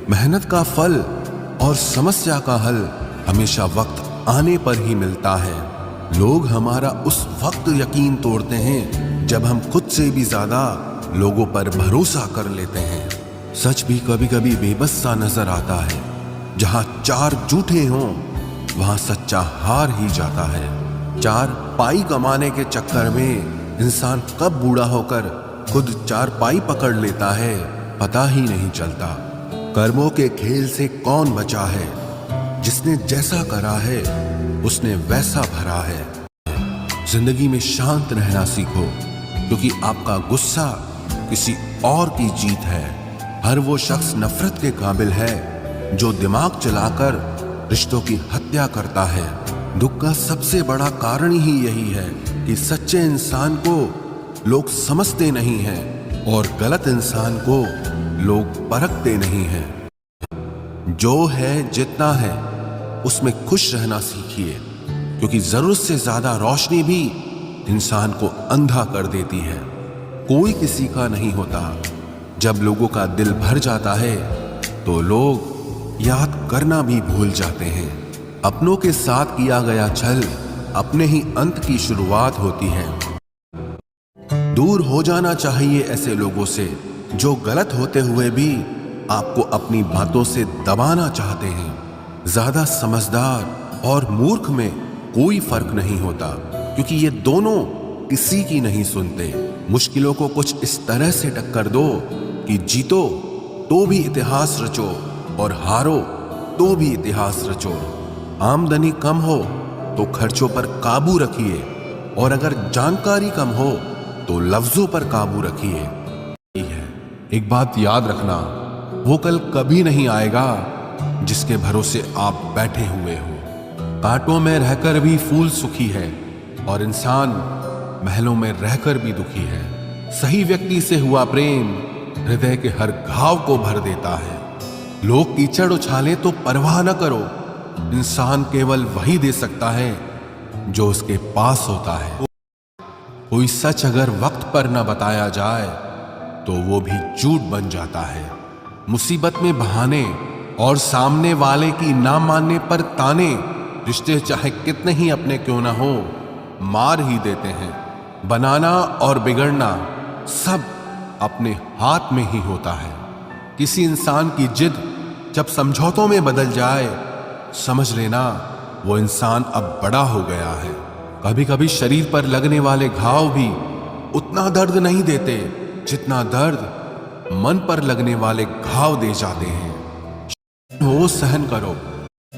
मेहनत का फल और समस्या का हल हमेशा वक्त आने पर ही मिलता है। लोग हमारा उस वक्त यकीन तोड़ते हैं जब हम खुद से भी ज्यादा लोगों पर भरोसा कर लेते हैं। सच भी कभी कभी बेबस सा नजर आता है। जहां चार झूठे हों वहां सच्चा हार ही जाता है। चार पाई कमाने के चक्कर में इंसान कब बूढ़ा होकर खुद चार पाई पकड़ लेता है पता ही नहीं चलता। कर्मों के खेल से कौन बचा है? जिसने जैसा करा है उसने वैसा भरा है। जिंदगी में शांत रहना सीखो, क्योंकि आपका गुस्सा किसी और की जीत है। हर वो शख्स नफरत के काबिल है जो दिमाग चलाकर रिश्तों की हत्या करता है। दुख का सबसे बड़ा कारण ही यही है कि सच्चे इंसान को लोग समझते नहीं हैं और गलत इंसान को लोग परखते नहीं हैं। जो है जितना है उसमें खुश रहना सीखिए, क्योंकि जरूरत से ज्यादा रोशनी भी इंसान को अंधा कर देती है। कोई किसी का नहीं होता। जब लोगों का दिल भर जाता है तो लोग याद करना भी भूल जाते हैं। अपनों के साथ किया गया छल अपने ही अंत की शुरुआत होती है। दूर हो जाना चाहिए ऐसे लोगों से जो गलत होते हुए भी आपको अपनी बातों से दबाना चाहते हैं। ज्यादा समझदार और मूर्ख में कोई फर्क नहीं होता, क्योंकि ये दोनों किसी की नहीं सुनते। मुश्किलों को कुछ इस तरह से टक्कर दो कि जीतो तो भी इतिहास रचो और हारो तो भी इतिहास रचो। आमदनी कम हो तो खर्चों पर काबू रखिए, और अगर जानकारी कम हो तो लफ्जों पर काबू रखिए। एक बात याद रखना, वो कल कभी नहीं आएगा जिसके भरोसे आप बैठे हुए हो। कांटों में रहकर भी फूल सुखी है और इंसान महलों में रहकर भी दुखी है। सही व्यक्ति से हुआ प्रेम हृदय के हर घाव को भर देता है। लोग कीचड़ उछाले तो परवाह न करो। इंसान केवल वही दे सकता है जो उसके पास होता है। कोई सच अगर वक्त पर न बताया जाए तो वो भी झूठ बन जाता है। मुसीबत में बहाने और सामने वाले की ना मानने पर ताने रिश्ते चाहे कितने ही अपने क्यों ना हो मार ही देते हैं। बनाना और बिगड़ना सब अपने हाथ में ही होता है। किसी इंसान की जिद जब समझौतों में बदल जाए समझ लेना वो इंसान अब बड़ा हो गया है। कभी कभी शरीर पर लगने वाले घाव भी उतना दर्द नहीं देते जितना दर्द मन पर लगने वाले घाव दे जाते हैं। हो सहन करो,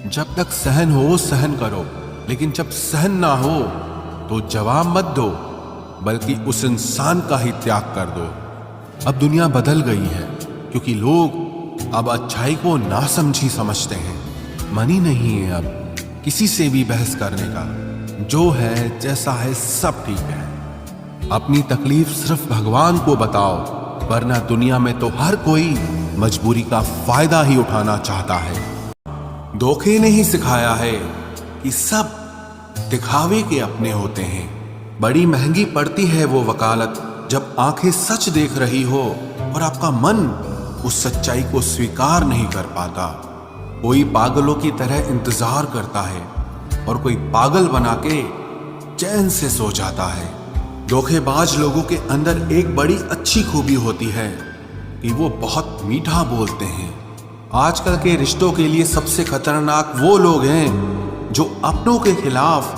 जब तक सहन हो सहन करो, लेकिन जब सहन ना हो तो जवाब मत दो, बल्कि उस इंसान का ही त्याग कर दो। अब दुनिया बदल गई है, क्योंकि लोग अब अच्छाई को नासमझी समझते हैं। मन ही नहीं है अब किसी से भी बहस करने का। जो है जैसा है सब ठीक है। अपनी तकलीफ सिर्फ भगवान को बताओ, वरना दुनिया में तो हर कोई मजबूरी का फायदा ही उठाना चाहता है। धोखे ने ही सिखाया है कि सब दिखावे के अपने होते हैं। बड़ी महंगी पड़ती है वो वकालत जब आंखें सच देख रही हो और आपका मन उस सच्चाई को स्वीकार नहीं कर पाता। कोई पागलों की तरह इंतजार करता है और कोई पागल बना के चैन से सो जाता है। धोखेबाज लोगों के अंदर एक बड़ी अच्छी खूबी होती है कि वो बहुत मीठा बोलते हैं। आजकल के रिश्तों के लिए सबसे खतरनाक वो लोग हैं जो अपनों के खिलाफ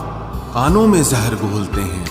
कानों में जहर घोलते हैं।